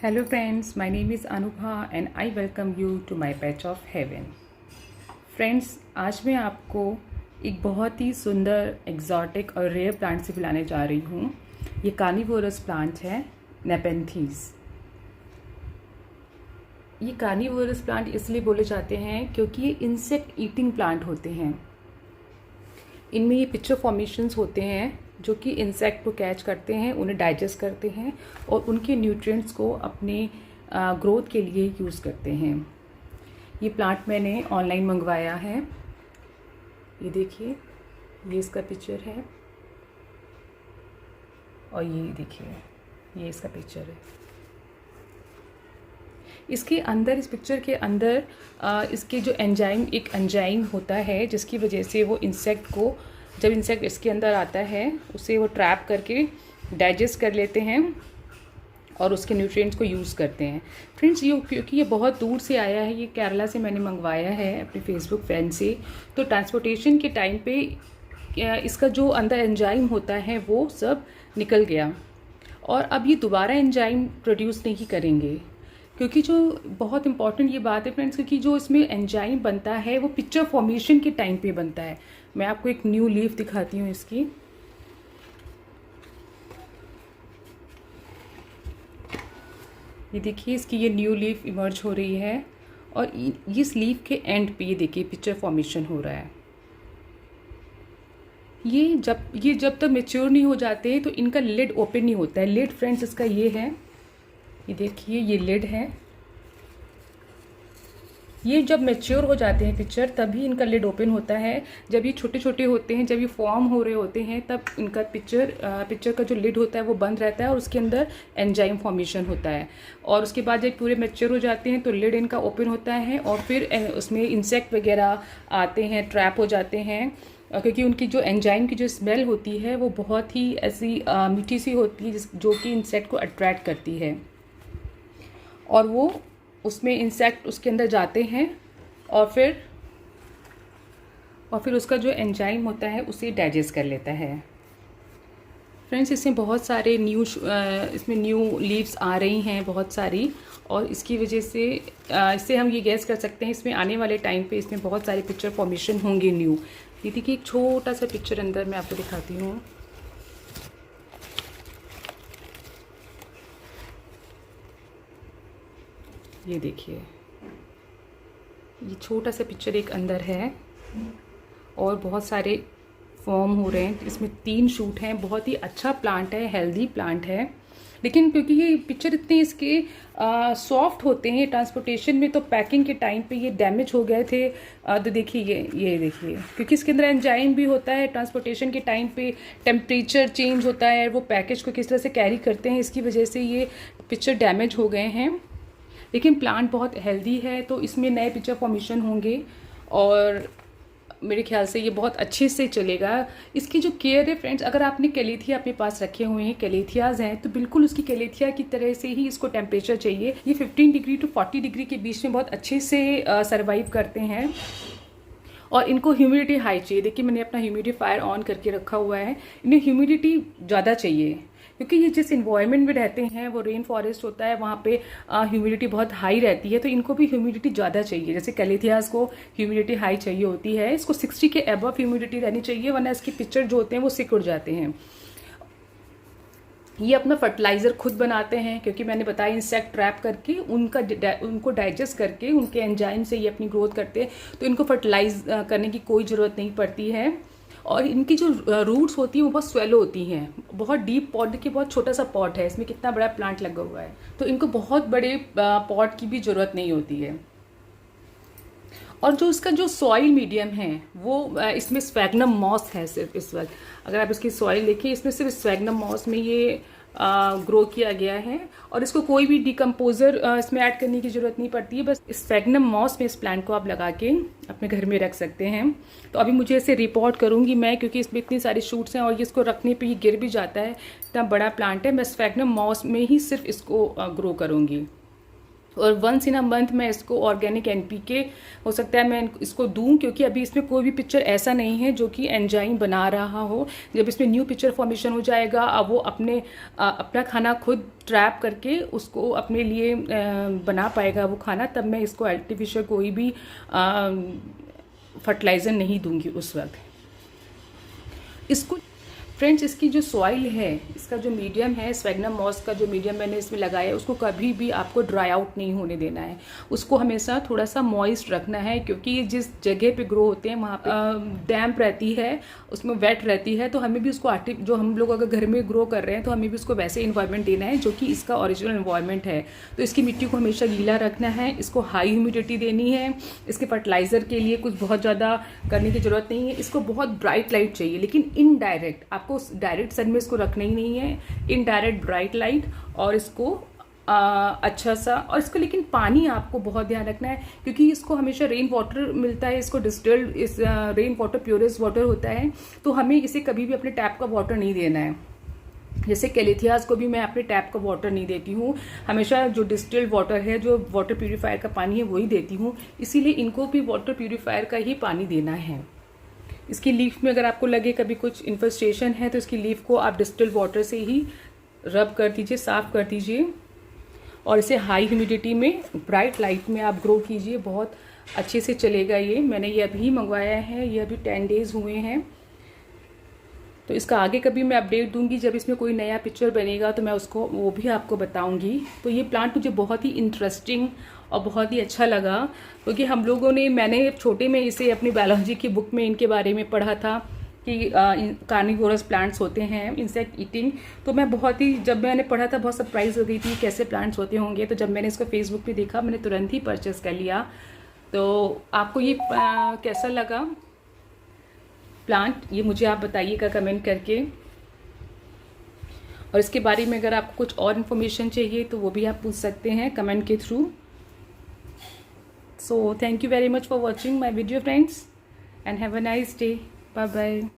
Hello friends, my name is Anubha and I welcome you to my patch of heaven. Friends, आज मैं आपको एक बहुत ही सुंदर एक्जॉटिक और रेयर प्लांट से मिलाने जा रही हूँ। ये कार्निवोरस प्लांट है, नेपेंथीस। ये कार्निवोरस प्लांट इसलिए बोले जाते हैं क्योंकि ये इंसेक्ट ईटिंग प्लांट होते हैं। इनमें ये पिक्चर फॉर्मेशंस होते हैं जो कि इंसेक्ट को कैच करते हैं, उन्हें डाइजेस्ट करते हैं और उनके न्यूट्रिएंट्स को अपने ग्रोथ के लिए यूज़ करते हैं। ये प्लांट मैंने ऑनलाइन मंगवाया है। ये देखिए, ये इसका पिक्चर है और ये देखिए, ये इसका पिक्चर है। इसके अंदर, इस पिक्चर के अंदर इसके जो एक एंजाइम होता है जिसकी वजह से वो इंसेक्ट को, जब इंसेक्ट इसके अंदर आता है उसे वो ट्रैप करके डाइजेस्ट कर लेते हैं और उसके न्यूट्रिएंट्स को यूज़ करते हैं। फ्रेंड्स, ये क्योंकि ये बहुत दूर से आया है, ये केरला से मैंने मंगवाया है अपने फेसबुक फ्रेंड से, तो ट्रांसपोर्टेशन के टाइम पे इसका जो अंदर एंजाइम होता है वो सब निकल गया और अब ये दोबारा एंजाइम प्रोड्यूस नहीं करेंगे। क्योंकि जो बहुत इंपॉर्टेंट ये बात है फ्रेंड्स, क्योंकि जो इसमें एंजाइम बनता है वो पिक्चर फॉर्मेशन के टाइम पे बनता है। मैं आपको एक न्यू लीफ दिखाती हूँ इसकी। ये देखिए, इसकी ये न्यू लीफ इमर्ज हो रही है और इस लीफ के एंड पे ये देखिए पिक्चर फॉर्मेशन हो रहा है। ये जब तक मेच्योर नहीं हो जाते तो इनका लिड ओपन नहीं होता है। लिड फ्रेंड्स इसका ये है, ये देखिए, ये लिड है। ये जब मैच्योर हो जाते हैं पिक्चर तभी इनका लिड ओपन होता है। जब ये छोटे छोटे होते हैं, जब ये फॉर्म हो रहे होते हैं, तब इनका पिक्चर का जो लिड होता है वो बंद रहता है और उसके अंदर एंजाइम फॉर्मेशन होता है। और उसके बाद जब पूरे मैच्योर हो जाते हैं तो लिड इनका ओपन होता है और फिर उसमें इंसेक्ट वगैरह आते हैं, ट्रैप हो जाते हैं, क्योंकि उनकी जो एंजाइम की जो स्मेल होती है वो बहुत ही ऐसी मीठी सी होती है जो कि इंसेक्ट को अट्रैक्ट करती है और वो उसमें इंसेक्ट उसके अंदर जाते हैं और फिर उसका जो एंजाइम होता है उसे डाइजेस्ट कर लेता है। फ्रेंड्स, इसमें बहुत सारे इसमें न्यू लीव्स आ रही हैं बहुत सारी, और इसकी वजह से इससे हम ये गैस कर सकते हैं इसमें आने वाले टाइम पे इसमें बहुत सारे पिक्चर फॉर्मेशन होंगे न्यू। ये देखिए, एक छोटा सा पिक्चर अंदर मैं आपको दिखाती हूँ। ये देखिए, ये छोटा सा पिक्चर एक अंदर है और बहुत सारे फॉर्म हो रहे हैं। इसमें 3 शूट हैं। बहुत ही अच्छा प्लांट है, हेल्दी प्लांट है, लेकिन क्योंकि ये पिक्चर इतने इसके सॉफ्ट होते हैं ट्रांसपोर्टेशन में, तो पैकिंग के टाइम पे ये डैमेज हो गए थे। तो देखिए, ये देखिए, क्योंकि इसके अंदर एंजाइम भी होता है। ट्रांसपोर्टेशन के टाइम पे टेम्परेचर चेंज होता है, वो पैकेज को किस तरह से कैरी करते हैं, इसकी वजह से ये पिक्चर डैमेज हो गए हैं। लेकिन प्लांट बहुत हेल्दी है तो इसमें नए पिक्चर फॉर्मेशन होंगे और मेरे ख्याल से ये बहुत अच्छे से चलेगा। इसकी जो केयर है फ्रेंड्स, अगर आपने कैलेथिया अपने पास रखे हुए हैं, कैलेथियाज हैं, तो बिल्कुल उसकी कैलेथिया की तरह से ही इसको टेम्परेचर चाहिए। ये 15 डिग्री टू 40 डिग्री के बीच में बहुत अच्छे से सर्वाइव करते हैं और इनको ह्यूमिडिटी हाई चाहिए। देखिए, मैंने अपना ह्यूमिडिफायर ऑन करके रखा हुआ है। इन्हें ह्यूमिडिटी ज़्यादा चाहिए क्योंकि ये जिस इन्वायरमेंट में रहते हैं वो रेन फॉरेस्ट होता है, वहाँ पे ह्यूमिडिटी बहुत हाई रहती है, तो इनको भी ह्यूमिडिटी ज़्यादा चाहिए। जैसे कैलेथियास को ह्यूमिडिटी हाई चाहिए होती है, इसको 60 के अबव ह्यूमिडिटी रहनी चाहिए, वरना इसके पिक्चर जो होते हैं वो सिकुड़ जाते हैं। ये अपना फर्टिलाइज़र खुद बनाते हैं क्योंकि मैंने बताया इंसेक्ट ट्रैप करके उनको डाइजेस्ट करके उनके एंजाइम से ये अपनी ग्रोथ करते हैं, तो इनको फर्टिलाइज करने की कोई ज़रूरत नहीं पड़ती है। और इनकी जो रूट्स होती हैं वो बहुत स्वेलो होती हैं। बहुत डीप पॉट, देखिए बहुत छोटा सा पॉट है, इसमें कितना बड़ा प्लांट लगा हुआ है, तो इनको बहुत बड़े पॉट की भी ज़रूरत नहीं होती है। और जो इसका जो सॉइल मीडियम है वो इसमें स्फैग्नम मॉस है। सिर्फ इस वक्त अगर आप इसकी सॉइल देखिए, इसमें सिर्फ स्फैग्नम मॉस में ये ग्रो किया गया है और इसको कोई भी डिकम्पोजर इसमें ऐड करने की ज़रूरत नहीं पड़ती है। बस स्फैग्नम मॉस में इस प्लांट को आप लगा के अपने घर में रख सकते हैं। तो अभी मुझे इसे रिपोर्ट करूँगी मैं, क्योंकि इसमें इतनी सारी शूट्स हैं और ये इसको रखने पे ये गिर भी जाता है, इतना बड़ा प्लांट है। मैं स्फैग्नम मॉस में ही सिर्फ इसको ग्रो करूँगी। और वंस इन अ मंथ मैं इसको ऑर्गेनिक एनपीके हो सकता है मैं इसको दूं, क्योंकि अभी इसमें कोई भी पिक्चर ऐसा नहीं है जो कि एंजाइम बना रहा हो। जब इसमें न्यू पिक्चर फॉर्मेशन हो जाएगा, अब वो अपना खाना खुद ट्रैप करके उसको अपने लिए बना पाएगा वो खाना, तब मैं इसको आर्टिफिशियल कोई भी फर्टिलाइज़र नहीं दूंगी उस वक्त इसको। फ्रेंड्स, इसकी जो सॉइल है, इसका जो मीडियम है, स्फेग्नम मॉस का जो मीडियम मैंने इसमें लगाया है, उसको कभी भी आपको ड्राई आउट नहीं होने देना है। उसको हमेशा थोड़ा सा मॉइस्ट रखना है, क्योंकि ये जिस जगह पे ग्रो होते हैं वहाँ पे डैम्प रहती है, उसमें वेट रहती है। तो हमें भी उसको जो हम लोग अगर घर में ग्रो कर रहे हैं तो हमें भी उसको वैसे इन्वायरमेंट देना है जो कि इसका ओरिजिनल इन्वायरमेंट है। तो इसकी मिट्टी को हमेशा गीला रखना है, इसको हाई ह्यूमिडिटी देनी है। इसके फर्टिलाइज़र के लिए कुछ बहुत ज़्यादा करने की ज़रूरत नहीं है। इसको बहुत ब्राइट लाइट चाहिए, लेकिन इनडायरेक्ट, आपको डायरेक्ट सन में इसको रखना ही नहीं है, इनडायरेक्ट ब्राइट लाइट। और इसको अच्छा सा, और इसको लेकिन पानी आपको बहुत ध्यान रखना है, क्योंकि इसको हमेशा रेन वाटर मिलता है, इसको डिस्टिल्ड इस रेन वाटर प्योरेस्ट वाटर होता है। तो हमें इसे कभी भी अपने टैप का वाटर नहीं देना है। जैसे कैलेथियाज को भी मैं अपने टैप का वाटर नहीं देती हूँ, हमेशा जो डिस्टिल्ड वाटर है, जो वाटर प्यूरीफायर का पानी है, वही देती हूँ। इसीलिए इनको भी वाटर प्यूरीफायर का ही पानी देना है। इसकी लीफ में अगर आपको लगे कभी कुछ इन्फेस्टेशन है तो इसकी लीफ को आप डिस्टिल्ड वाटर से ही रब कर दीजिए, साफ़ कर दीजिए, और इसे हाई ह्यूमिडिटी में ब्राइट लाइट में आप ग्रो कीजिए। बहुत अच्छे से चलेगा ये। मैंने ये अभी मंगवाया है, ये अभी 10 डेज़ हुए हैं। तो इसका आगे कभी मैं अपडेट दूंगी, जब इसमें कोई नया पिक्चर बनेगा तो मैं उसको वो भी आपको बताऊंगी। तो ये प्लांट मुझे बहुत ही इंटरेस्टिंग और बहुत ही अच्छा लगा, क्योंकि हम लोगों ने, मैंने छोटे में इसे अपनी बायोलॉजी की बुक में इनके बारे में पढ़ा था कि कार्निवोरस प्लांट्स होते हैं, इंसेक्ट ईटिंग। तो मैं जब मैंने पढ़ा था बहुत सरप्राइज हो गई थी कैसे प्लांट्स होते होंगे। तो जब मैंने इसको फेसबुक पे देखा, मैंने तुरंत ही परचेस कर लिया। तो आपको ये कैसा लगा प्लांट, ये मुझे आप बताइएगा कमेंट करके। और इसके बारे में अगर आपको कुछ और इन्फॉर्मेशन चाहिए तो वो भी आप पूछ सकते हैं कमेंट के through. So thank you very much for watching my video friends, and have a nice day. Bye bye.